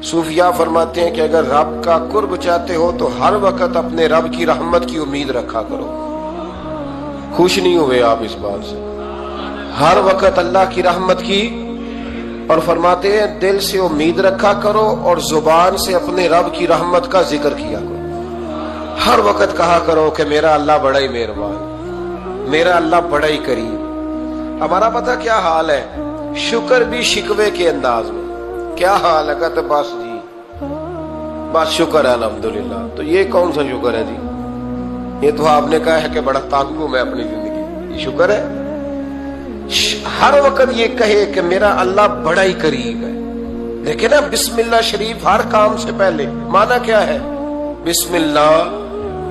صوفیاء فرماتے ہیں کہ اگر رب کا قرب چاہتے ہو تو ہر وقت اپنے رب کی رحمت کی امید رکھا کرو. خوش نہیں ہوئے آپ اس بات سے؟ ہر وقت اللہ کی رحمت کی، اور فرماتے ہیں دل سے امید رکھا کرو اور زبان سے اپنے رب کی رحمت کا ذکر کیا کرو. ہر وقت کہا کرو کہ میرا اللہ بڑا ہی مہربان، میرا اللہ بڑا ہی کریم. ہمارا پتہ کیا حال ہے؟ شکر بھی شکوے کے انداز میں. کیا حال ہے؟ کہتے بس جی بس شکر ہے الحمدللہ. تو یہ کون سا شکر ہے جی؟ یہ تو آپ نے کہا ہے کہ بڑا تانگ ہوں میں اپنی زندگی، یہ شکر ہے؟ ہر وقت یہ کہے کہ میرا اللہ بڑا ہی قریب ہے. دیکھیں نا بسم اللہ شریف ہر کام سے پہلے معنی کیا ہے؟ بسم اللہ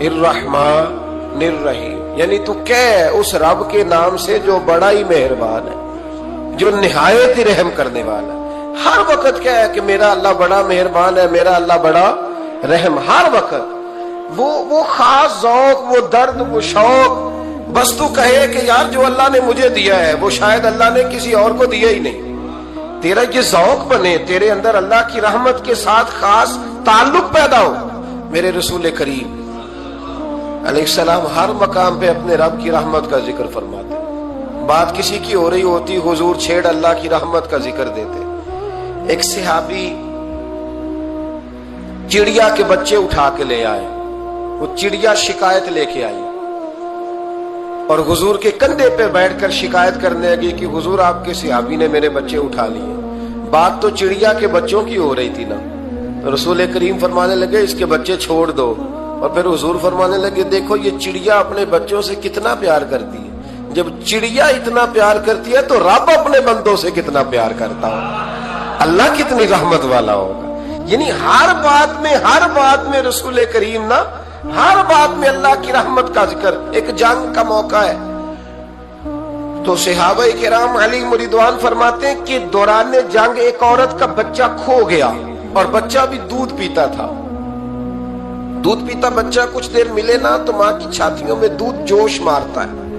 الرحمن الرحیم، یعنی تو کہہ اس رب کے نام سے جو بڑا ہی مہربان ہے، جو نہایت ہی رحم کرنے والا ہے. ہر وقت کیا ہے کہ میرا اللہ بڑا مہربان ہے، میرا اللہ بڑا رحم. ہر وقت وہ خاص ذوق، وہ درد، وہ شوق. بس تو کہے کہ یار جو اللہ نے مجھے دیا ہے وہ شاید اللہ نے کسی اور کو دیا ہی نہیں. تیرا یہ ذوق بنے، تیرے اندر اللہ کی رحمت کے ساتھ خاص تعلق پیدا ہو. میرے رسول کریم علیہ السلام ہر مقام پہ اپنے رب کی رحمت کا ذکر فرماتے. بات کسی کی ہو رہی ہوتی حضور چھیڑ اللہ کی رحمت کا ذکر دیتے. ایک صحابی چڑیا کے بچے اٹھا کے لے آئے. وہ چڑیا شکایت لے کے آئی اور حضور کے کندھے پہ بیٹھ کر شکایت کرنے لگی کہ حضور آپ کے صحابی نے میرے بچے اٹھا لیے. بات تو چڑیا کے بچوں کی ہو رہی تھی نا. رسول کریم فرمانے لگے اس کے بچے چھوڑ دو. اور پھر حضور فرمانے لگے دیکھو یہ چڑیا اپنے بچوں سے کتنا پیار کرتی ہے. جب چڑیا اتنا پیار کرتی ہے تو رب اپنے بندوں سے کتنا پیار کرتا ہو، اللہ کتنی رحمت والا ہوگا. یعنی ہر بات میں رسول کریم نا ہر بات میں اللہ کی رحمت کا ذکر. ایک جنگ کا موقع ہے تو صحابہ کرام علیہم رضوان فرماتے ہیں کہ دوران جنگ ایک عورت کا بچہ کھو گیا اور بچہ بھی دودھ پیتا تھا. دودھ پیتا بچہ کچھ دیر ملے نا تو ماں کی چھاتیوں میں دودھ جوش مارتا ہے.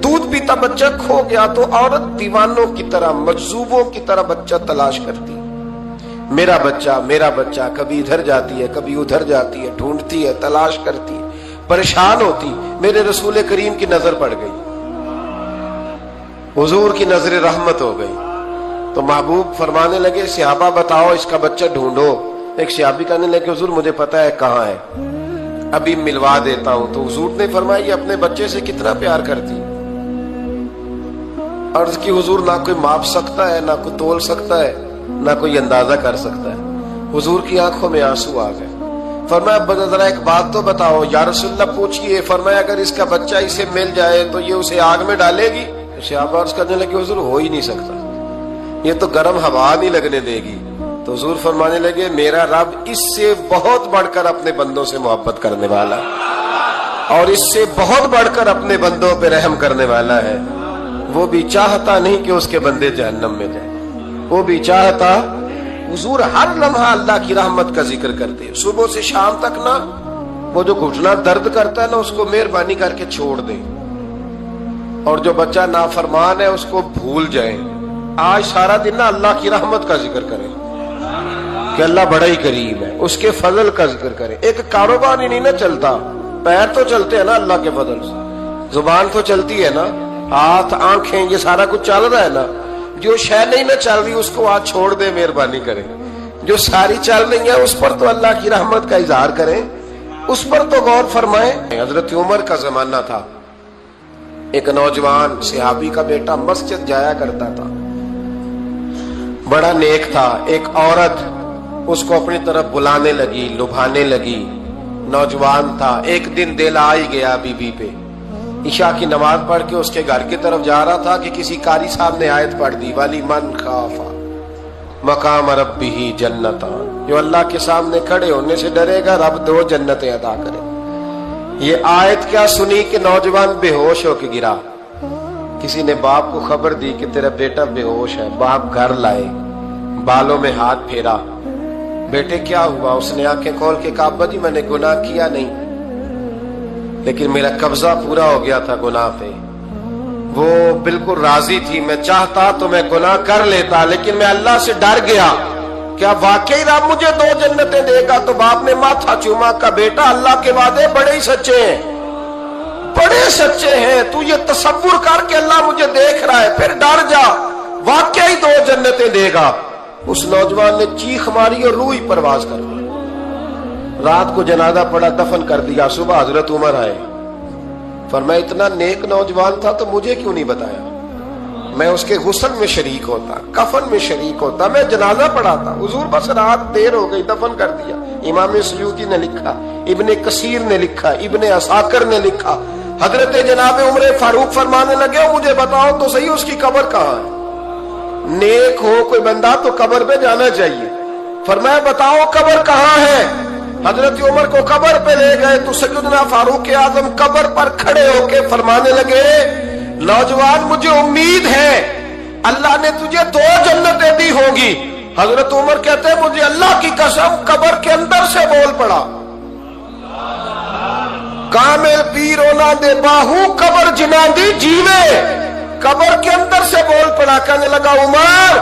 دودھ پیتا بچہ کھو گیا تو عورت دیوانوں کی طرح، مجذوبوں کی طرح بچہ تلاش کرتی. میرا بچہ کبھی ادھر جاتی ہے کبھی ادھر جاتی ہے، ڈھونڈتی ہے، تلاش کرتی ہے، پریشان ہوتی. میرے رسول کریم کی نظر پڑ گئی، حضور کی نظر رحمت ہو گئی. تو محبوب فرمانے لگے صحابہ بتاؤ اس کا بچہ ڈھونڈو. ایک صحابی کہنے لگے حضور مجھے پتا ہے کہاں ہے، ابھی ملوا دیتا ہوں. تو حضور نے فرمایا یہ اپنے بچے سے کتنا پیار کرتی. عرض کی حضور نہ کوئی ماپ سکتا ہے، نہ کوئی تول سکتا ہے، نہ کوئی اندازہ کر سکتا ہے. حضور کی آنکھوں میں آنسو آ گئے. فرمایا ذرا ایک بات تو بتاؤ. یا رسول اللہ پوچھئے. فرمایا اگر اس کا بچہ اسے مل جائے تو یہ اسے آگ میں ڈالے گی؟ صحابہ عرض کرنے لگے حضور ہو ہی نہیں سکتا، یہ تو گرم ہوا نہیں لگنے دے گی. تو حضور فرمانے لگے میرا رب اس سے بہت بڑھ کر اپنے بندوں سے محبت کرنے والا اور اس سے بہت بڑھ کر اپنے بندوں پہ رحم کرنے والا ہے. وہ بھی چاہتا نہیں کہ اس کے بندے جہنم میں جائیں، وہ بھی چاہتا. حضور ہر لمحہ اللہ کی رحمت کا ذکر کرتے. صبح سے شام تک نا وہ جو گھٹنا درد کرتا ہے نا اس کو مہربانی کر کے چھوڑ دیں، اور جو بچہ نافرمان ہے اس کو بھول جائیں. آج سارا دن نا اللہ کی رحمت کا ذکر کریں کہ اللہ بڑا ہی قریب ہے، اس کے فضل کا ذکر کریں. ایک کاروبار ہی نہیں نا چلتا، پیر تو چلتے ہیں نا اللہ کے فضل سے، زبان تو چلتی ہے نا، ہاتھ آنکھیں یہ سارا کچھ چل رہا ہے نا. جو شے نہیں نہ چل رہی اس کو آج چھوڑ دیں، مہربانی کریں. جو ساری چل رہی ہے اس پر تو اللہ کی رحمت کا اظہار کریں، اس پر تو غور فرمائیں. حضرت عمر کا زمانہ تھا. ایک نوجوان صحابی کا بیٹا مسجد جایا کرتا تھا، بڑا نیک تھا. ایک عورت اس کو اپنی طرف بلانے لگی، لبھانے لگی. نوجوان تھا. ایک دن دل آ ہی گیا بی بی پہ. عشاء کی نماز پڑھ کے اس کے گھر کی طرف جا رہا تھا کہ کسی قاری صاحب نے آیت پڑھ دی وَلِمَنْ خَافَ مَقَامَ رَبِّهِ جَنَّتَانِ. جو اللہ کے سامنے کھڑے ہونے سے ڈرے گا رب 2 جنتیں عطا کرے. یہ آیت کیا سنی کہ نوجوان بے ہوش ہو کے گرا. کسی نے باپ کو خبر دی کہ تیرا بیٹا بے ہوش ہے. باپ گھر لائے، بالوں میں ہاتھ پھیرا. بیٹے کیا ہوا؟ اس نے آنکھیں کھول کے کہا ابا جی میں نے گناہ کیا نہیں، لیکن میرا قبضہ پورا ہو گیا تھا گناہ پہ. وہ بالکل راضی تھی، میں چاہتا تو میں گناہ کر لیتا لیکن میں اللہ سے ڈر گیا. کیا واقعی رب مجھے 2 جنتیں دے گا؟ تو باپ نے ماتھا چوما، کا بیٹا اللہ کے وعدے بڑے ہی سچے ہیں، بڑے سچے ہیں، تو یہ تصور کر کے اللہ مجھے دیکھ رہا ہے، پھر ڈر جا، واقعی 2 جنتیں دے گا۔ اس نوجوان نے چیخ ماری اور روح ہی پرواز کر دی۔ رات کو جنازہ پڑا، دفن کر دیا، صبح حضرت عمر آئے، فرمایا اتنا نیک نوجوان تھا تو مجھے کیوں نہیں بتایا؟ میں اس کے غسل میں شریک ہوتا، کفن میں شریک ہوتا، میں جنازہ پڑھاتا۔ حضور بس رات دیر ہو گئی، دفن کر دیا۔ امام سیوطی نے لکھا، ابن کثیر نے لکھا، ابن عساکر نے لکھا، حضرت جناب عمر فاروق فرمانے لگے مجھے بتاؤ تو صحیح اس کی قبر کہاں ہے؟ نیک ہو کوئی بندہ تو قبر پہ جانا چاہیے۔ فرمایا بتاؤ قبر کہاں ہے؟ حضرت عمر کو قبر پہ لے گئے تو سیدنا فاروق اعظم قبر پر کھڑے ہو کے فرمانے لگے نوجوان مجھے امید ہے اللہ نے تجھے 2 جنتیں دی ہوں گی۔ حضرت عمر کہتے ہیں مجھے اللہ کی قسم قبر کے اندر سے بول پڑا، کامل پیرونا دے باہو قبر جنا دی جیوے، قبر کے اندر سے بول پڑا، کہنے لگا عمر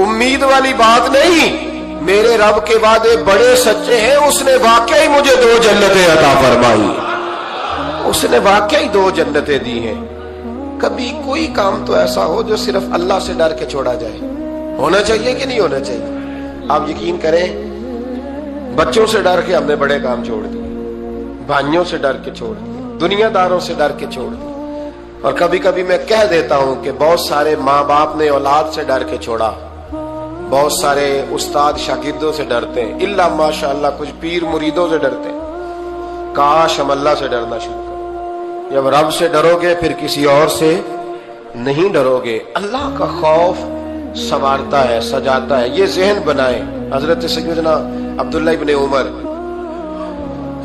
امید والی بات نہیں، میرے رب کے وعدے بڑے سچے ہیں، اس نے واقعی مجھے 2 جنتیں عطا فرمائی، اس نے واقعی 2 جنتیں دی ہیں۔ کبھی کوئی کام تو ایسا ہو جو صرف اللہ سے ڈر کے چھوڑا جائے، ہونا چاہیے کہ نہیں ہونا چاہیے؟ آپ یقین کریں بچوں سے ڈر کے ہم نے بڑے کام چھوڑ دیے، بھائیوں سے ڈر کے چھوڑ دیے، دنیا داروں سے ڈر کے چھوڑ دیے، اور کبھی کبھی میں کہہ دیتا ہوں کہ بہت سارے ماں باپ نے اولاد سے ڈر کے چھوڑا، بہت سارے استاد شاگردوں سے ڈرتے ہیں، الا ماشاءاللہ کچھ پیر مریدوں سے ڈرتے ہیں۔ کاش ہم اللہ سے ڈرنا شروع کریں۔ جب رب سے ڈرو گے پھر کسی اور سے نہیں ڈرو گے۔ اللہ کا خوف سنوارتا ہے، سجاتا ہے، یہ ذہن بنائیں۔ حضرت سیدنا عبداللہ ابن عمر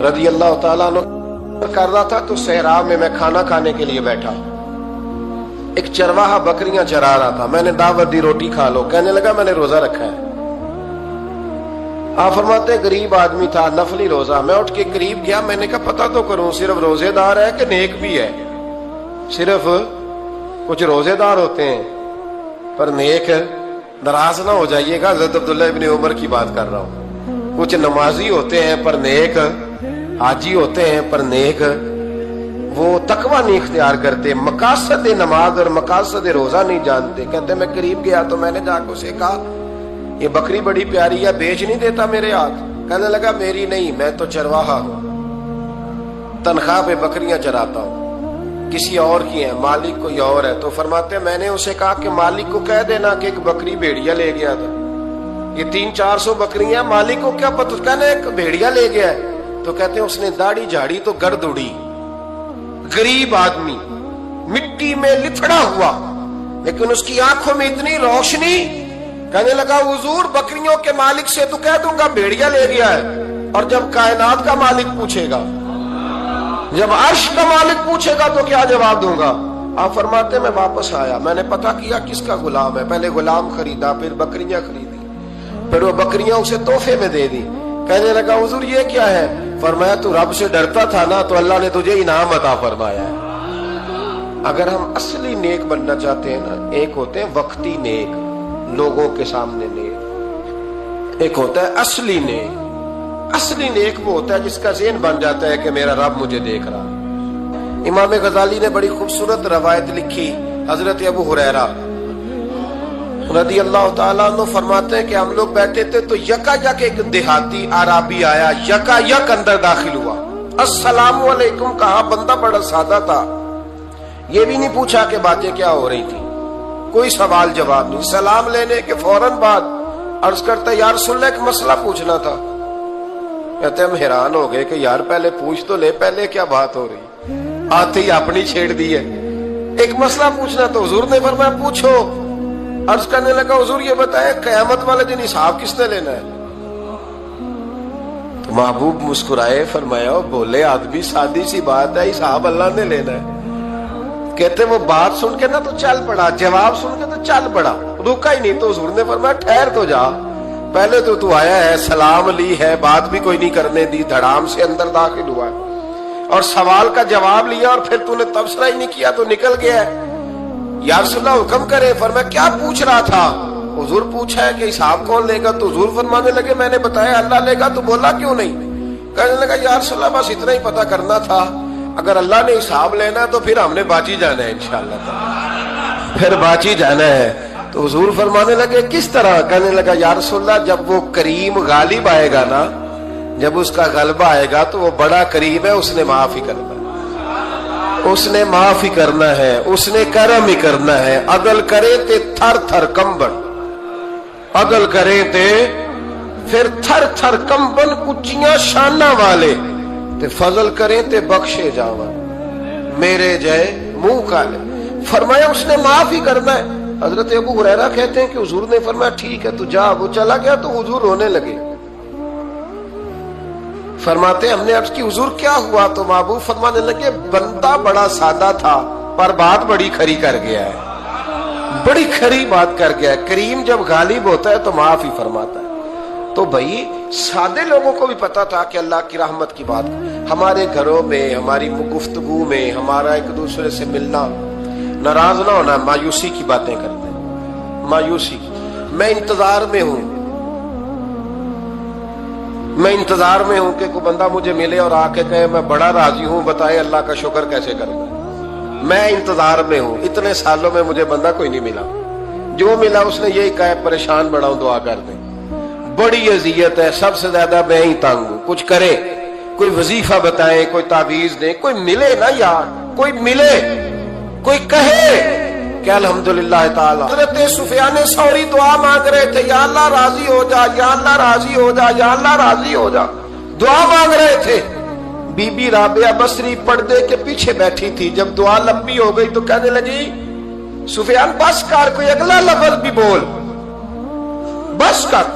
رضی اللہ تعالیٰ عنہ کر رہا تھا تو صحرا میں کھانا کھانے کے لیے بیٹھا، ایک چرواہا بکریاں چرا رہا تھا، میں نے دعوت دی روٹی کھا لو، کہنے لگا میں نے روزہ رکھا ہے۔ آپ فرماتے غریب آدمی تھا، نفلی روزہ، میں اٹھ کے قریب گیا، میں نے کہا پتہ تو کروں صرف روزے دار ہے کہ نیک بھی ہے؟ صرف کچھ روزے دار ہوتے ہیں پر نیک، ناراض نہ ہو جائیے گا، حضرت عبداللہ ابن عمر کی بات کر رہا ہوں، کچھ نمازی ہوتے ہیں پر نیک، حاجی ہوتے ہیں پر نیک، وہ تقوی نہیں اختیار کرتے، مقاصد نماز اور مقاصد روزہ نہیں جانتے۔ کہتے میں قریب گیا تو میں نے جا کے اسے کہا یہ بکری بڑی پیاری ہے، بیچ نہیں دیتا میرے ہاتھ؟ کہنے لگا میری نہیں، میں تو چرواہا ہوں، تنخواہ پہ بکریاں چراتا ہوں، کسی اور کی ہیں، مالک کوئی اور ہے۔ تو فرماتے ہیں میں نے اسے کہا کہ مالک کو کہہ دینا کہ ایک بکری بھیڑیا لے گیا تھا، یہ 300-400 بکریاں، مالک کو کیا پتہ، کہنے ایک بھیڑیا لے گیا ہے۔ تو کہتے ہیں اس نے داڑھی جھاڑی تو گرد اڑی، غریب آدمی مٹی میں لتھڑا ہوا، لیکن اس کی آنکھوں میں اتنی روشنی، کہنے لگا حضور بکریوں کے مالک سے تو کہہ دوں گا بھیڑیا لے گیا ہے، اور جب کائنات کا مالک پوچھے گا، جب عرش کا مالک پوچھے گا تو کیا جواب دوں گا؟ آپ فرماتے میں واپس آیا، میں نے پتہ کیا کس کا غلام ہے، پہلے غلام خریدا، پھر بکریاں خریدی، پھر وہ بکریاں اسے تحفے میں دے دی۔ کہنے لگا حضور یہ کیا ہے؟ فرمایا تو رب سے ڈرتا تھا نا تو اللہ نے تجھے انعام عطا فرمایا ہے۔ اگر ہم اصلی نیک بننا چاہتے ہیں نا، ایک ہوتے ہیں وقتی نیک، لوگوں کے سامنے نیک، ایک ہوتا ہے اصلی نیک۔ اصلی نیک وہ ہوتا ہے جس کا ذہن بن جاتا ہے کہ میرا رب مجھے دیکھ رہا ہے۔ امام غزالی نے بڑی خوبصورت روایت لکھی، حضرت ابو ہریرہ رضی اللہ تعالیٰ عنہ فرماتے ہیں کہ ہم لوگ بیٹھے تھے تو یکا یک ایک دیہاتی عرابی آیا، یکا یک اندر داخل ہوا، السلام علیکم کہا، بندہ بڑا سادہ تھا، یہ بھی نہیں پوچھا کہ باتیں کیا ہو رہی تھی، کوئی سوال جواب نہیں، سلام لینے کے فوراً بعد عرض کرتا یا رسول اللہ ایک مسئلہ پوچھنا تھا۔ کہتے ہم حیران ہو گئے کہ یار پہلے پوچھ تو لے، پہلے کیا بات ہو رہی، آتے ہی اپنی چھیڑ دی ہے، ایک مسئلہ پوچھنا تو حضور نے فرمایا پوچھو۔ عرض کرنے لگا حضور یہ بتائے قیامت والے دن حساب کس نے لینا ہے؟ تو محبوب مسکرائے، فرمایا بولے آدمی سادی سی بات ہے، حساب اللہ نے لینا ہے۔ کہتے وہ بات سن کے نا تو چل پڑا، جواب سن کے تو چل پڑا، رکا ہی نہیں۔ تو حضور نے فرمایا ٹھہر تو جا، پہلے تو آیا ہے، سلام لی ہے، بات بھی کوئی نہیں کرنے دی، دھڑام سے اندر داخل ہوا ہے اور سوال کا جواب لیا اور پھر تو نے تبصرہ ہی نہیں کیا تو نکل گیا ہے۔ یا رسول اللہ حکم کرے۔ فرمایا کیا پوچھ رہا تھا؟ हुजूर पूछा है कि हिसाब कौन लेगा, तो हुजूर फरमाने लगे मैंने बताया अल्लाह लेगा, तो बोला क्यों नहीं? कहने लगा या रसूलल्लाह बस इतना ही पता करना था, अगर अल्लाह ने हिसाब लेना है तो फिर हमने बाजी जाना है इंशाअल्लाह, फिर बाजी जाना है। तो हुजूर फरमाने लगे किस तरह? कहने लगा या रसूलल्लाह जब वो करीम गालिब आएगा ना, जब उसका गलबा आएगा तो वो बड़ा करीम है, उसने माफ ही करना है, उसने माफ ही करना है, उसने करम ही करना है। अदल करे ते थर थर कंबन, अदल करे ते फिर थर थर कंबन, उच्चियां शाना वाले ते फजल करें ते बख्शे जावा, मेरे जय मुंह काले। फरमाया उसने माफ ही करना है। हजरत अबू हुरैरा कहते हैं कि हुजूर ने फरमाया ठीक है तू जा। वो चला गया तो हुजूर रोने लगे। फरमाते हमने अर्ज की हुजूर क्या हुआ? तो महबूब फरमाने लगे बंदा बड़ा सादा था पर बात बड़ी खरी कर गया है, बड़ी खरी बात कर गया है। करीम जब गालिब होता है तो माफ ही फरमाता है। तो भाई सादे लोगों को भी पता था कि अल्लाह की रहमत की बात, हमारे घरों में हमारी गुफ्तगू में हमारा एक दूसरे से मिलना, नाराज ना होना, मायूसी की बातें करते हैं, मायूसी। मैं इंतजार में हूं, मैं इंतजार में हूं कि कोई बंदा मुझे मिले और आके कहे मैं बड़ा राजी हूं, बताए अल्लाह का शुक्र कैसे करूं। मैं इंतजार में हूं, इतने सालों में मुझे बंदा कोई नहीं मिला, जो मिला उसने यही कहा परेशान बड़ा हूं, दुआ कर दे। बड़ी अजियत है, सबसे ज्यादा मैं ही तंग हूं। कुछ करे, कोई वजीफा बताए, कोई तावीज दे, कोई मिले ना यार, कोई मिले, कोई कहे कि अल्हम्दुलिल्लाह ताला। हज़रत सुफियान सौरी दुआ मांग रहे थे, या अल्लाह राजी हो जा, या अल्लाह राजी हो जा, या अल्लाह राजी हो जा, दुआ मांग रहे थे। बीबी राबिया बसरी पर्दे के पीछे बैठी थी। जब दुआ लंबी हो गई तो कहने लगी सुफियान बस कर, कोई अगला लफ्ज भी बोल, बस कर।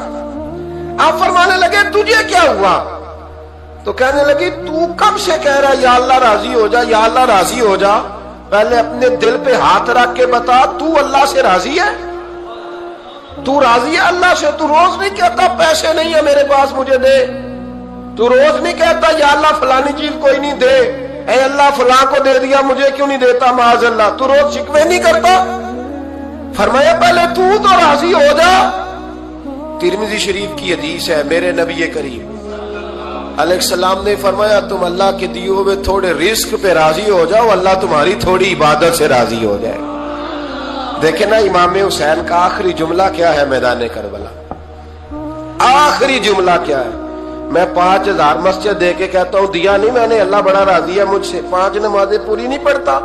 आप फरमाने लगे तुझे क्या हुआ? तो कहने लगी तू कब से कह रहा या अल्लाह राजी हो जा, या अल्लाह राजी हो जा? पहले अपने दिल पे हाथ रख के बता, तू अल्लाह से राजी है? तू राजी है अल्लाह से? तू रोज नहीं कहता पैसे नहीं है मेरे पास मुझे दे? तू रोज नहीं कहता या अल्लाह फलानी चीज कोई नहीं दे, ऐ अल्लाह फलां को दे दिया मुझे क्यों नहीं देता माज़ अल्लाह? तू रोज शिकवे नहीं करता? फरमाया पहले तू तो राजी हो जा। तिरमिज़ी शरीफ की हदीस है, मेरे नबी करीम अलैहिस्सलाम ने फरमाया तुम अल्लाह के दिए हुए थोड़े रिस्क पे राजी हो जाओ, अल्लाह तुम्हारी थोड़ी इबादत से राजी हो जाए। देखे ना इमाम हुसैन का आखिरी जुमला क्या है मैदान करबला? आखिरी जुमला क्या है? मैं 5000 मस्जिद दे के कहता हूं दिया नहीं मैंने, अल्लाह बड़ा राजी है मुझसे, 5 नमाजें पूरी नहीं पढ़ता।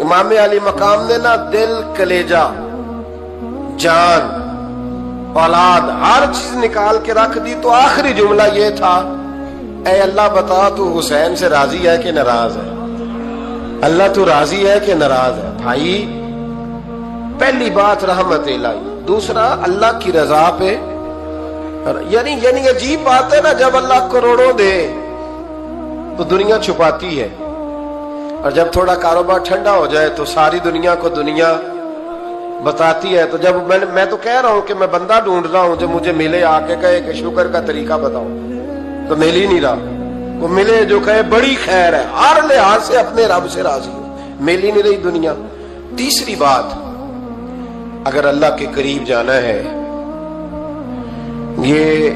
इमाम अली मकाम ने ना दिल, कलेजा, जान, औलाद हर चीज निकाल के रख दी। तो आखिरी जुमला ये था, ऐ अल्लाह बता तू हुसैन से राजी है कि नाराज है? अल्लाह तू राजी है कि नाराज है? भाई पहली बात रहमत इलाही, दूसरा अल्लाह की रजा पे, यानी अजीब बात है ना, जब अल्लाह करोड़ों दे तो दुनिया छुपाती है, और जब थोड़ा कारोबार ठंडा हो जाए तो सारी दुनिया को दुनिया बताती है। तो जब मैं तो कह रहा हूं कि मैं बंदा ढूंढ रहा हूं जो मुझे मिले, आके कहे कि शुक्र का तरीका बताओ, तो मिल ही नहीं रहा। वो मिले जो कहे बड़ी खैर है, हर लिहाज से अपने रब से राजी हो, मिल ही नहीं रही दुनिया। तीसरी बात, अगर अल्लाह के करीब जाना है, ये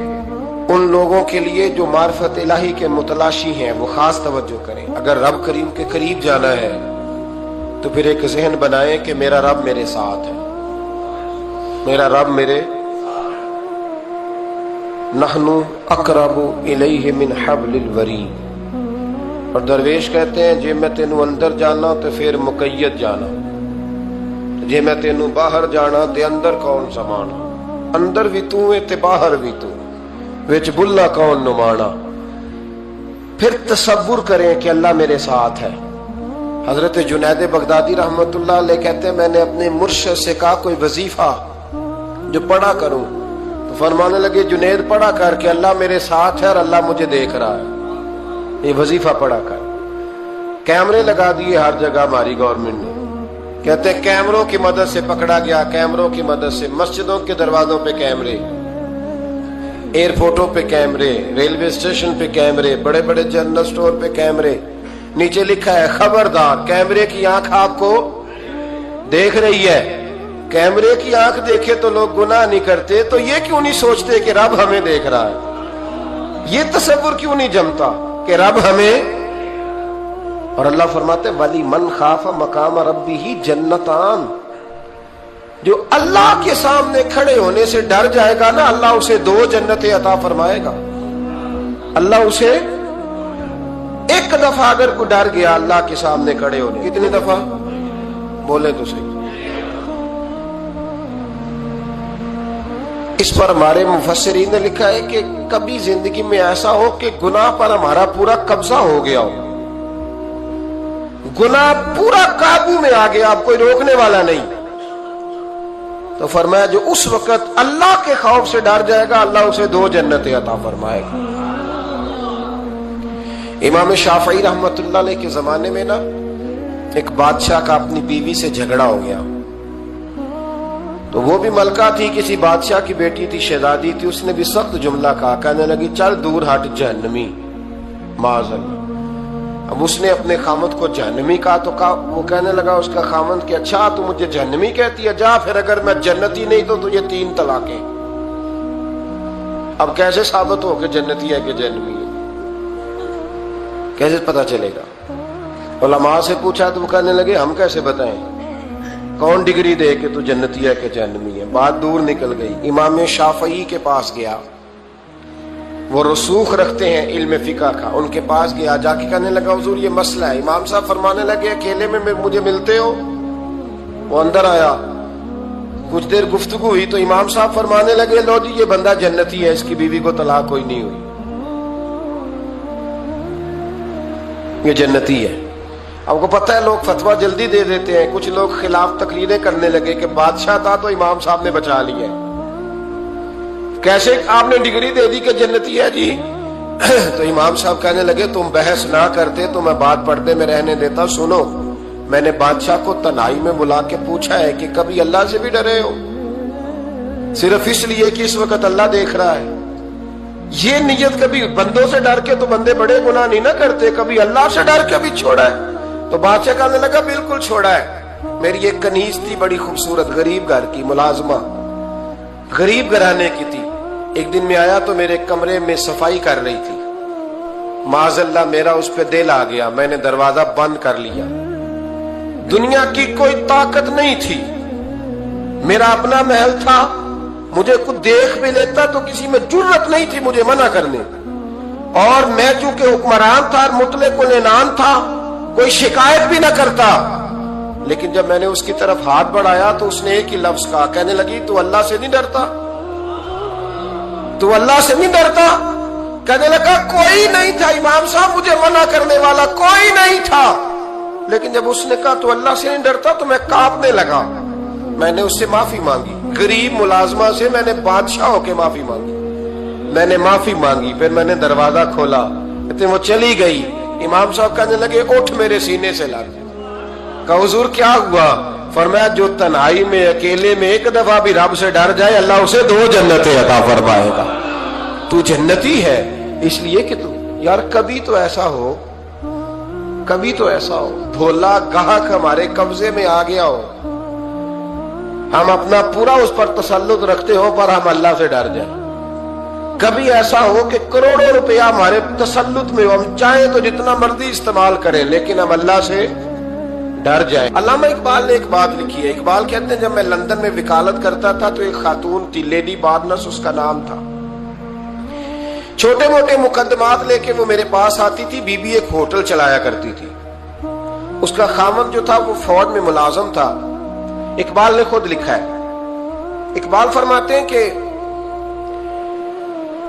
उन लोगों के लिए जो मार्फत इलाही के मुतलाशी हैं, वो खास तवज्जो करें। अगर रब करीम के करीब जाना है तो फिर एक ज़हन बनाएं कि मेरा रब मेरे साथ है, मेरा रब मेरे, नहनु अकरबु इलैहि मिन हब्लिल वरीद। और दरवेश कहते हैं जे मैं तेनू अंदर जाना तो फिर मुकय्यद जाना, जे मैं तेनू बाहर जाना ते अंदर कौन समाना, अंदर भी तू है ते बाहर भी तू, विच बुल्ला कौन नुमाना। फिर तसव्वुर करें कि अल्लाह मेरे साथ है। हजरत जुनैद बगदादी रहमतुल्लाह अलैह कहते हैं मैंने अपने मुर्शिद से कहा कोई वजीफा जो पढ़ा करूं, तो फरमाने लगे जुनैद पढ़ा कर कि अल्लाह मेरे साथ है और अल्लाह मुझे देख रहा है, ये वजीफा पढ़ा कर। कैमरे लगा दिए हर जगह हमारी गवर्नमेंट ने, कहते हैं कैमरों की मदद से पकड़ा गया, कैमरों की मदद से, मस्जिदों के दरवाजों पे कैमरे, एयरपोर्टों पे कैमरे, रेलवे स्टेशन पे कैमरे, बड़े बड़े जनरल स्टोर पे कैमरे। नीचे लिखा है खबरदार कैमरे की आंख आपको देख रही है, कैमरे की आंख देखे तो लोग गुनाह नहीं करते, तो ये क्यों नहीं सोचते कि रब हमें देख रहा है? ये तसव्वुर क्यों नहीं जमता कि रब हमें। और अल्लाह फरमाते वली मन खाफा मकाम रब्बी ही जन्नतान, जो अल्लाह के सामने खड़े होने से डर जाएगा ना, अल्लाह उसे 2 जन्नतें अता फरमाएगा। अल्लाह उसे एक दफा अगर कोई डर गया अल्लाह के सामने खड़े होने, कितनी दफा बोले तो सही। इस पर हमारे मुफस्सिरीन ने लिखा है कि कभी जिंदगी में ऐसा हो कि गुनाह पर हमारा पूरा कब्जा हो गया हो, गुनाह पूरा काबू में आ गया, अब कोई रोकने वाला नहीं, तो फरमाया जो उस वक्त अल्लाह के खौफ से डर जाएगा अल्लाह उसे 2 जन्नतें अता फरमाएगा। इमाम शाफई रहमतुल्लाह अलैह के जमाने में ना एक बादशाह का अपनी बीवी से झगड़ा हो गया, तो वो भी मलका थी, किसी बादशाह की बेटी थी, शहजादी थी, उसने भी सख्त जुमला कहा, कहने लगी चल दूर हट जहन्नमी, माज़अल्लाह। अब उसने अपने खामद को जहन्नमी कहा, तो वो कहने लगा उसका खामद कि अच्छा तू मुझे जहन्नमी कहती है, जा फिर अगर मैं जन्नती नहीं तो तुझे 3 तलाकें। अब कैसे साबित हो कि जन्नती है कि जहन्नमी है, कैसे पता चलेगा? उलमा से पूछा तो वो कहने लगे हम कैसे बताएं, कौन डिग्री दे कि तू जन्नती है कि जहन्नमी है। बात दूर निकल गई, इमाम शाफई के पास गया, वो रसूख रखते हैं इल्म फिक़ह का, उनके पास गया, जाके कहने लगा हुजूर ये मसला है। इमाम साहब फरमाने लगे अकेले में मुझे मिलते हो? वो अंदर आया, कुछ देर गुफ्तगू हुई तो इमाम साहब फरमाने लगे लो जी ये बंदा जन्नती है, इसकी बीवी को तलाक कोई नहीं हुई, ये जन्नती है। आपको पता है लोग फतवा जल्दी दे देते हैं, कुछ लोग खिलाफ तकरीरें करने लगे कि बादशाह था तो इमाम साहब ने बचा लिया, कैसे आपने डिग्री दे दी कि जन्नती है जी। तो इमाम साहब कहने लगे तुम बहस ना करते तो मैं बात पर्दे में रहने देता। सुनो, मैंने बादशाह को तन्हाई में बुला के पूछा है कि कभी अल्लाह से भी डरे हो? सिर्फ इसलिए कि इस वक्त अल्लाह देख रहा है। ये नियत कभी बंदों से डर के तो बंदे बड़े गुनाह नहीं ना करते, कभी अल्लाह से डर के भी छोड़ा है? तो बादशाह कहने लगा बिल्कुल छोड़ा है। मेरी एक कनीज थी बड़ी खूबसूरत, गरीब घर की मुलाजमा, गरीब घराने की थी। एक दिन में आया तो मेरे कमरे में सफाई कर रही थी, माज़अल्लाह मेरा उस पे दिल आ गया, मैंने दरवाजा बंद कर लिया। दुनिया की कोई ताकत नहीं थी, मेरा अपना महल था, मुझे कुछ देख भी लेता तो किसी में जुर्रत नहीं थी मुझे मना करने, और मैं चूंकि हुक्मरान था, मुतले को लेनान था, कोई शिकायत भी ना करता। लेकिन जब मैंने उसकी तरफ हाथ बढ़ाया तो उसने एक ही लफ्ज कहा, कहने लगी तू अल्लाह से नहीं डरता? तू अल्लाह से नहीं डरता? कहने लगा कोई नहीं था इमाम साहब मुझे मना करने वाला, कोई नहीं था। लेकिन जब उसने कहा तू अल्लाह से नहीं डरता तो मैं कांपने लगा। मैंने उससे माफी मांगी, गरीब मुलाजमा से मैंने बादशाह होके माफी मांगी, मैंने माफी मांगी, फिर मैंने दरवाजा खोला, तो वो चली गई। इमाम साहब कहने लगे उठ मेरे सीने से लग। कहा हुजूर क्या हुआ? फरमाया जो तन्हाई में अकेले में एक दफा भी रब से डर जाए अल्लाह उसे 2 जन्नतें अता फरमाएगा। तू जन्नती है इसलिए कि तू यार कभी तो ऐसा हो, कभी तो ऐसा हो भोला गाहक हमारे कब्जे में आ गया हो, हम अपना पूरा उस पर तसल्लुत रखते हो पर हम अल्लाह से डर जाए। कभी ऐसा हो कि करोड़ों रुपया हमारे तसल्लुत में हो, हम चाहें तो जितना मर्जी इस्तेमाल करें लेकिन हम अल्लाह से डर जाए। अल्लामा इकबाल ने एक बात लिखी है। इकबाल कहते हैं जब मैं लंदन में वकालत करता था तो एक खातून थी, लेडी बार्नस उसका नाम था। छोटे मोटे मुकदमात लेके वो मेरे पास आती थी। बीबी एक होटल चलाया करती थी, उसका खामद जो था वो फौज में मुलाजम था। इकबाल ने खुद लिखा है, इकबाल फरमाते हैं कि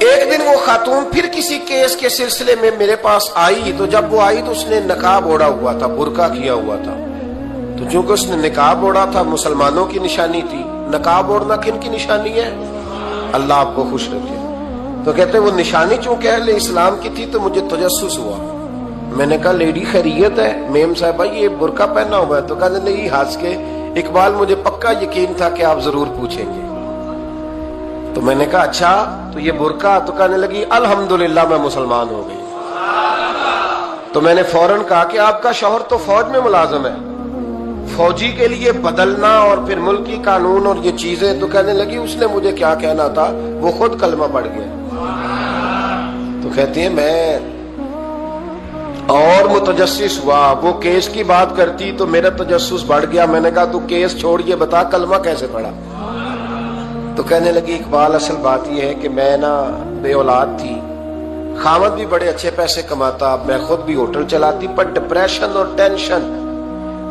एक दिन वो खातून फिर किसी केस के सिलसिले में मेरे पास आई, तो जब वो आई तो उसने नकाब ओढ़ा हुआ था, बुर्का किया हुआ था। तो चूंकि उसने निकाब ओढ़ा था मुसलमानों की निशानी थी। नकाब ओढ़ना किन की निशानी है? अल्लाह आपको खुश रखे। तो कहते वो निशानी चूंकि अहले इस्लाम की थी तो मुझे तजस्सुस हुआ। मैंने कहा लेडी खैरियत है? मेम साहब भाई ये बुर्का पहना हुआ है। तो कहने लगी हंस के, इकबाल मुझे पक्का यकीन था कि आप जरूर पूछेंगे। तो मैंने कहा अच्छा तो ये बुर्का? तो कहने लगी अल्हम्दुलिल्लाह मैं मुसलमान हो गई। तो मैंने फौरन कहा कि आपका शौहर तो फौज में मुलाजिम है, फौजी के लिए बदलना और फिर मुल्की कानून और ये चीजें, तो कहने लगी उसने मुझे क्या कहना था, वो खुद कलमा पढ़ गया। तो कहती है मैं और मुतजस्सिस हुआ, वो केस की बात करती तो मेरा तजस्सुस बढ़ गया। मैंने कहा तू केस छोड़, ये बता कलमा कैसे पढ़ा। तो कहने लगी इकबाल असल बात यह है कि मैं ना बे औलाद थी, खामद भी बड़े अच्छे पैसे कमाता, मैं खुद भी होटल चलाती, पर डिप्रेशन और टेंशन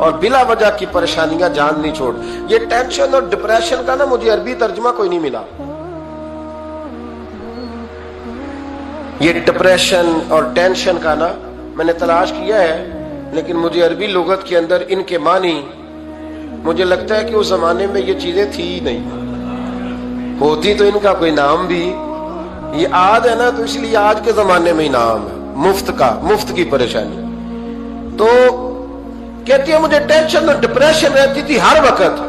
और बिला वजह की परेशानियां जान नहीं छोड़। ये टेंशन और डिप्रेशन का ना मुझे अरबी तर्जुमा कोई नहीं मिला। ये डिप्रेशन और टेंशन का ना मैंने तलाश किया है, लेकिन मुझे अरबी लुगत के अंदर इनके मानी, मुझे लगता है कि उस जमाने में ये चीजें थी ही नहीं। होती तो इनका कोई नाम भी, ये आज है ना तो इसलिए आज के जमाने में ही नाम है मुफ्त का, मुफ्त की परेशानी। तो कहती है मुझे टेंशन और डिप्रेशन रहती थी हर वक्त,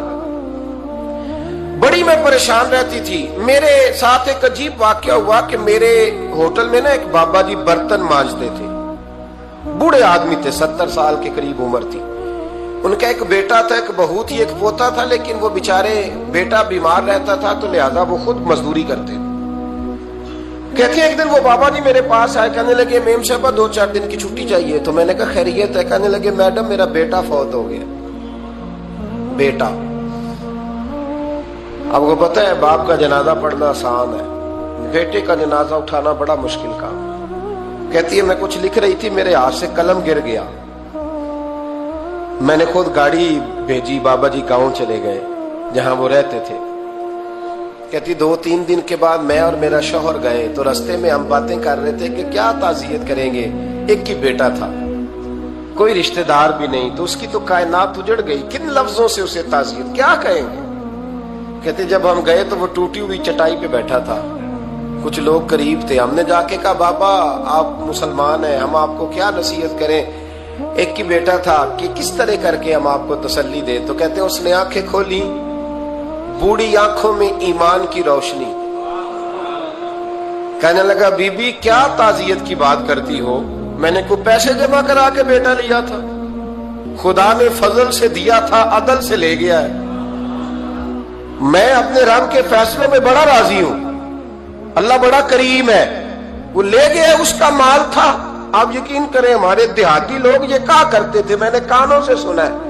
बड़ी मैं परेशान रहती थी। मेरे साथ एक अजीब वाकया हुआ कि मेरे होटल में ना एक बाबा जी बर्तन मांजते थे, बूढ़े आदमी थे, 70 साल के करीब उम्र थी। उनका एक बेटा था, एक बहू थी, एक पोता था, लेकिन वो बेचारे बेटा बीमार रहता था तो लिहाजा वो खुद मजदूरी करते। कहते हैं एक दिन वो बाबा जी मेरे पास आए, कहने लगे मेम साहबा 2-4 दिन की छुट्टी चाहिए। तो मैंने कहा खैरियत है। कहने लगे मैडम मेरा बेटा फौत हो गया। बेटा, अब वो पता है बाप का जनाजा पढ़ना आसान है, बेटे का जनाजा उठाना बड़ा मुश्किल काम। कहती है मैं कुछ लिख रही थी, मेरे हाथ से कलम गिर गया। मैंने खुद गाड़ी भेजी, बाबा जी गांव चले गए जहां वो रहते थे। कहती 2-3 दिन के बाद मैं और मेरा शौहर गए तो रास्ते में हम बातें कर रहे थे कि क्या ताज़ियत करेंगे। एक ही बेटा था, कोई रिश्तेदार भी नहीं, तो उसकी तो कायनात उजड़ गई, किन लफ्जों से उसे ताज़ियत क्या कहेंगे। कहते जब हम गए तो वो टूटी हुई चटाई पे बैठा था, कुछ लोग करीब थे। हमने जाके कहा बाबा आप मुसलमान हैं, हम आपको क्या नसीहत करें, एक ही बेटा था, कि किस तरह करके हम आपको तसल्ली दे। तो कहते उसने आंखें खोली, बूढ़ी आंखों में ईमान की रोशनी। कहने लगा बीबी क्या ताज़ियत की बात करती हो, मैंने कोई पैसे जमा करा के बेटा लिया था, खुदा ने फजल से दिया था, अदल से ले गया है। मैं अपने रब के फैसले में बड़ा राजी हूं, अल्लाह बड़ा करीम है, वो ले गया, उसका माल था। आप यकीन करें हमारे देहाती लोग ये क्या करते थे, मैंने कानों से सुना है।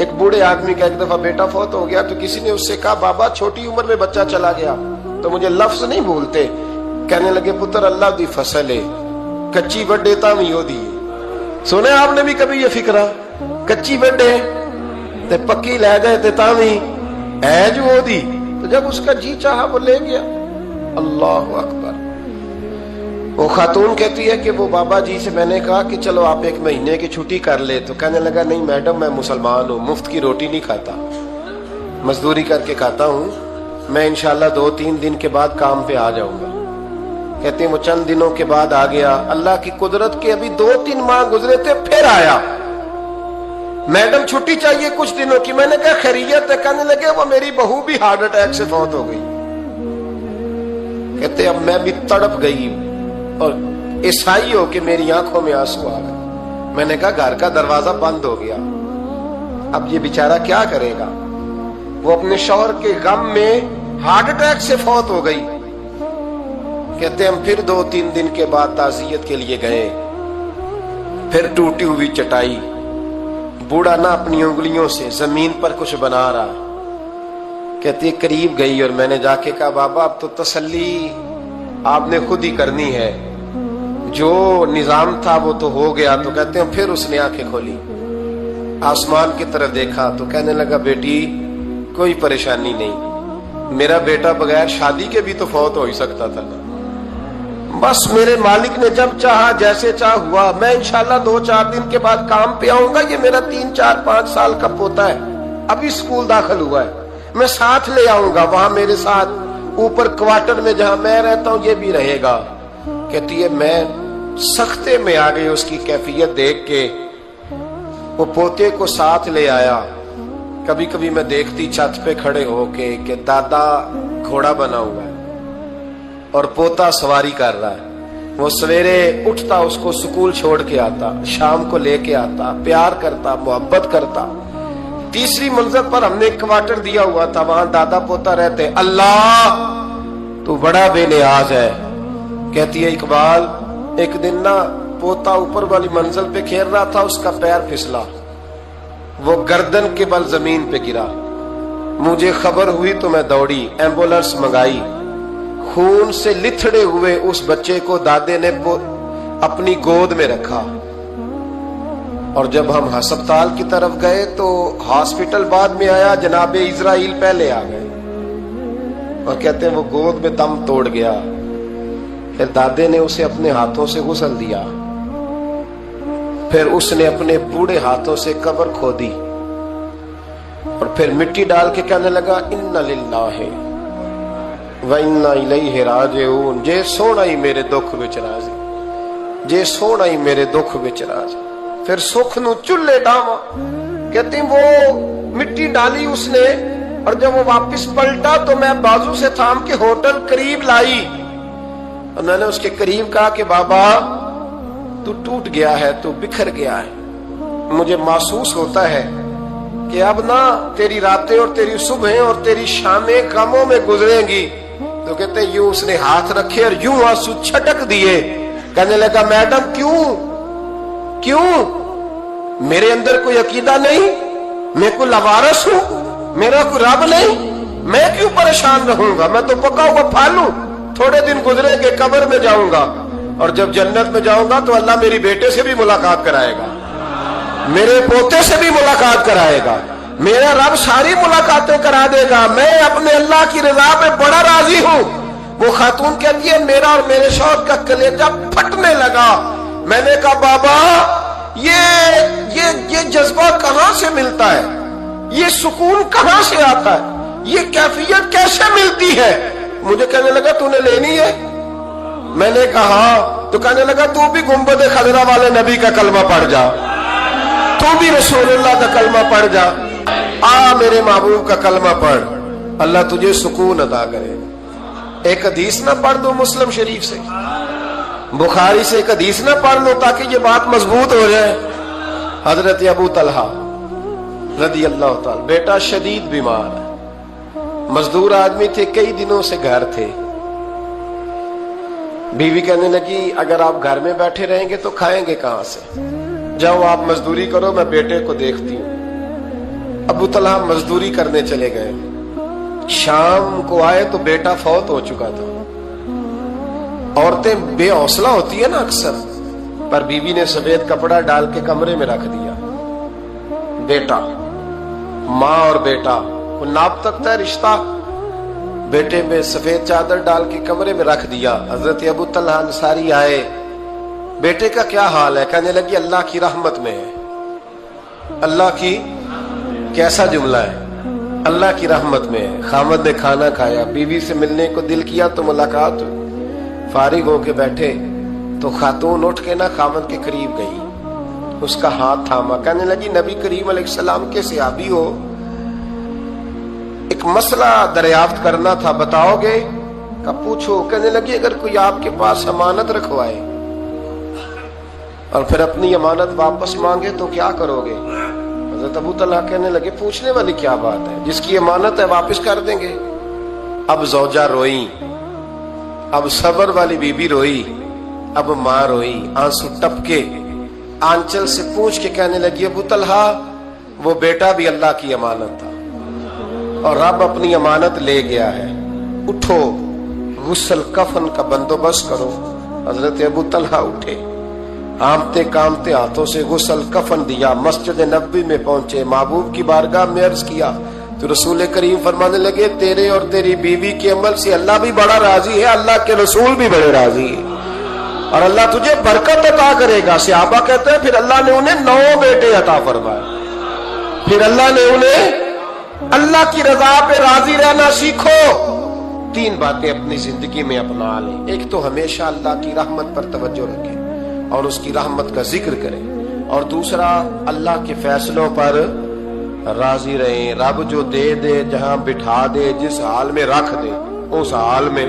एक बूढ़े आदमी का एक दफा बेटा फौत हो गया तो किसी ने उससे कहा बाबा छोटी उम्र में बच्चा चला गया, तो मुझे लफ्ज नहीं भूलते। कहने लगे पुत्र अल्लाह दी फसल है, कच्ची वड्डे तावी होदी है। सुने आपने भी कभी ये फिक्रा, कच्ची वड्डे ते पक्की ले जाए ते तावी है जो होदी। तो जब उसका जी चाहा वो ले गया। अल्लाह अकबर। वो खातून कहती है कि वो बाबा जी से मैंने कहा कि चलो आप 1 महीने की छुट्टी कर ले। तो कहने लगा नहीं मैडम मैं मुसलमान हूँ, मुफ्त की रोटी नहीं खाता, मजदूरी करके खाता हूँ, मैं इंशाल्लाह 2-3 दिन के बाद काम पे आ जाऊंगा। कहते हैं वो चंद दिनों के बाद आ गया। अल्लाह की कुदरत के अभी 2-3 माह गुजरे थे, फिर आया, मैडम छुट्टी चाहिए कुछ दिनों की। मैंने कहा खैरियत है। कहने लगे वो मेरी बहू भी हार्ट अटैक से फौत हो गई। कहते अब मैं भी तड़प गई और ईसाई हो के मेरी आंखों में आंसू आ गए। मैंने कहा घर का दरवाजा बंद हो गया, अब ये बेचारा क्या करेगा। वो अपने शौहर के गम में हार्ट अटैक से फौत हो गई। कहते हम फिर 2-3 दिन के बाद ताज़ियत के लिए गए, फिर टूटी हुई चटाई, बूढ़ा ना अपनी उंगलियों से जमीन पर कुछ बना रहा। कहती है करीब गई और मैंने जाके कहा बाबा अब तो तसल्ली आपने खुद ही करनी है, जो निजाम था वो तो हो गया। तो कहते हैं फिर उसने आंखें खोली, आसमान की तरफ देखा तो कहने लगा बेटी कोई परेशानी नहीं, मेरा बेटा बगैर शादी के भी तो फौत हो ही सकता था ना, बस मेरे मालिक ने जब चाहा जैसे चाह हुआ। मैं इंशाल्लाह 2-4 दिन के बाद काम पे आऊंगा। ये मेरा 3-4-5 साल का पोता है, अभी स्कूल दाखिल हुआ है, मैं साथ ले आऊंगा, वहां मेरे साथ ऊपर क्वार्टर में जहां मैं रहता हूं ये भी रहेगा। कहती है मैं सख्ते में आ गई उसकी कैफियत देख के। वो पोते को साथ ले आया। कभी कभी मैं देखती छत पे खड़े होके कि दादा घोड़ा बना हुआ है और पोता सवारी कर रहा है। वो सवेरे उठता उसको स्कूल छोड़ के आता, शाम को लेके आता, प्यार करता, मोहब्बत करता। तीसरी मंजिल पर हमने एक क्वार्टर दिया हुआ था, वहां दादा पोता रहते। अल्लाह तू बड़ा बेनियाज है। कहती है इकबाल, एक दिन ना पोता ऊपर वाली मंजिल पे खेल रहा था, उसका पैर फिसला, वो गर्दन के बल जमीन पे गिरा। मुझे खबर हुई तो मैं दौड़ी, एम्बुलेंस मंगाई। खून से लिथड़े हुए उस बच्चे को दादे ने अपनी गोद में रखा। और जब हम अस्पताल की तरफ गए तो हॉस्पिटल बाद में आया, जनाबे इजराइल पहले आ गए और कहते हैं वो गोद में दम तोड़ गया। फिर दादे ने उसे अपने हाथों से गुसल दिया। फिर उसने अपने बूढ़े हाथों से कब्र खोदी और फिर मिट्टी डाल के कहने लगा, इन्ना लिल्लाहि व इन्ना इलैहि राजिऊन। जे सोना ही मेरे दुख विच राजी, जे सोना ही मेरे दुख विच राजी। फिर सुख नू चुल्ले डावा। कहती वो मिट्टी डाली उसने, और जब वो वापस पलटा तो मैं बाजू से थाम के होटल करीब लाई और मैंने उसके करीब कहा कि बाबा तू टूट गया है, तू बिखर गया है। मुझे महसूस होता है कि अब ना तेरी रातें और तेरी सुबहें और तेरी शामें गमों में गुजरेंगी। तो कहते हैं यूं उसने हाथ रखे और यूं आंसू छटक दिए। कहने लगा, मैडम क्यों क्यों? मेरे अंदर कोई अकीदा नहीं, मैं कोई लवारस हूं, मेरा कोई रब नहीं, मैं क्यों परेशान रहूंगा? मैं तो पका हुआ फल हूं। थोड़े दिन गुजरेंगे, कब्र में जाऊंगा और जब जन्नत में जाऊंगा तो अल्लाह मेरी बेटे से भी मुलाकात कराएगा, मेरे पोते से भी मुलाकात कराएगा, मेरा रब सारी मुलाकातें करा देगा। मैं अपने अल्लाह की रजा पे बड़ा राजी हूं। वो खातून कहती है, मेरा और मेरे शौहर का कलेजा फटने लगा। मैंने कहा, बाबा ये जज्बा कहां से मिलता है? ये सुकून कहां से आता है? ये कैफियत कैसे मिलती है? मुझे कहने लगा, तूने लेनी है? मैंने कहा। तो कहने लगा, तू भी गुंबद खजरा वाले नबी का कलमा पढ़ जा, तू भी रसूलुल्लाह का कलमा पढ़ जा, आ मेरे महबूब का कलमा पढ़, अल्लाह तुझे सुकून अता करे। एक हदीस ना पढ़ दो मुस्लिम शरीफ से, बुखारी से एक हदीस ना पढ़ लो ताकि ये बात मजबूत हो जाए। हजरत अबू तलहा रदी अल्लाह ताला, बेटा शदीद बीमार है, मजदूर आदमी थे, कई दिनों से घर थे। बीवी कहने लगी, अगर आप घर में बैठे रहेंगे तो खाएंगे कहां से? जाओ आप मजदूरी करो, मैं बेटे को देखती हूं। अबू तलहा मजदूरी करने चले गए। शाम को आए तो बेटा फौत हो चुका था। औरतें बेहौसला होती है ना अक्सर, पर बीवी ने सफेद कपड़ा डाल के कमरे में रख दिया। बेटा, माँ और बेटा को नाप तक था रिश्ता। बेटे में सफेद चादर डाल के कमरे में रख दिया। हजरत अबू तलहा अंसारी आए, बेटे का क्या हाल है? कहने लगी, अल्लाह की रहमत में है। अल्लाह की, कैसा जुमला है? अल्लाह की रहमत में है। खामद ने खाना खाया, बीवी से मिलने को दिल किया तो मुलाकात हुई। फारिग होके बैठे तो खातून उठ के ना खामद के करीब गई, उसका हाथ थामा। कहने लगी, नबी करीम अलैहिस्सलाम के सहाबी हो, एक मसला दरियाफ्त करना था, बताओगे? का पूछो। कहने लगी, अगर कोई आपके पास अमानत रखवाए और फिर अपनी अमानत वापस मांगे तो क्या करोगे? हज़रत अबू तलहा कहने लगे, पूछने वाली क्या बात है, जिसकी अमानत है वापस कर देंगे। अब जौजा रोई, अब सबर वाली बीबी रोई, अब मां रोई, आंसू टपके आंचल से पूछ के कहने लगी, अबू तलहा वो बेटा भी अल्लाह की अमानत था और रब अपनी अमानत ले गया है, उठो गुस्ल कफन का बंदोबस्त करो। हजरत अबू तलहा उठे, कांपते कांपते हाथों से गुस्ल कफन दिया, मस्जिद नबवी में पहुंचे, महबूब की बारगाह में अर्ज किया तो रसूल करीम फरमाने लगे, तेरे और तेरी बीवी के अमल से अल्लाह भी बड़ा राजी है, अल्लाह के रसूल भी बड़े राजी है और अल्लाह तुझे बरकत अता करेगा। सहाबा कहते हैं फिर अल्लाह ने उन्हें 9 बेटे अता फरमाए। फिर अल्लाह ने उन्हें अल्लाह की रजा पे राजी रहना सीखो। 3 बातें अपनी जिंदगी में अपना लें। एक तो हमेशा अल्लाह की रहमत पर तवज्जो रखें और उसकी रहमत का जिक्र करें, और दूसरा अल्लाह के फैसलों पर राजी रहें। रब जो दे दे, जहां बिठा दे, जिस हाल में रख दे, उस हाल में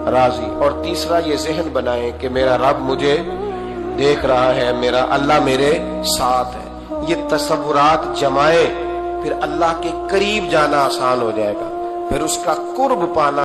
राजी। और तीसरा ये जहन बनाएं कि मेरा रब मुझे देख रहा है, मेरा अल्लाह मेरे साथ है। ये तसव्वुरात जमाए پھر اللہ کے قریب جانا آسان ہو جائے گا، پھر اس کا قرب پانا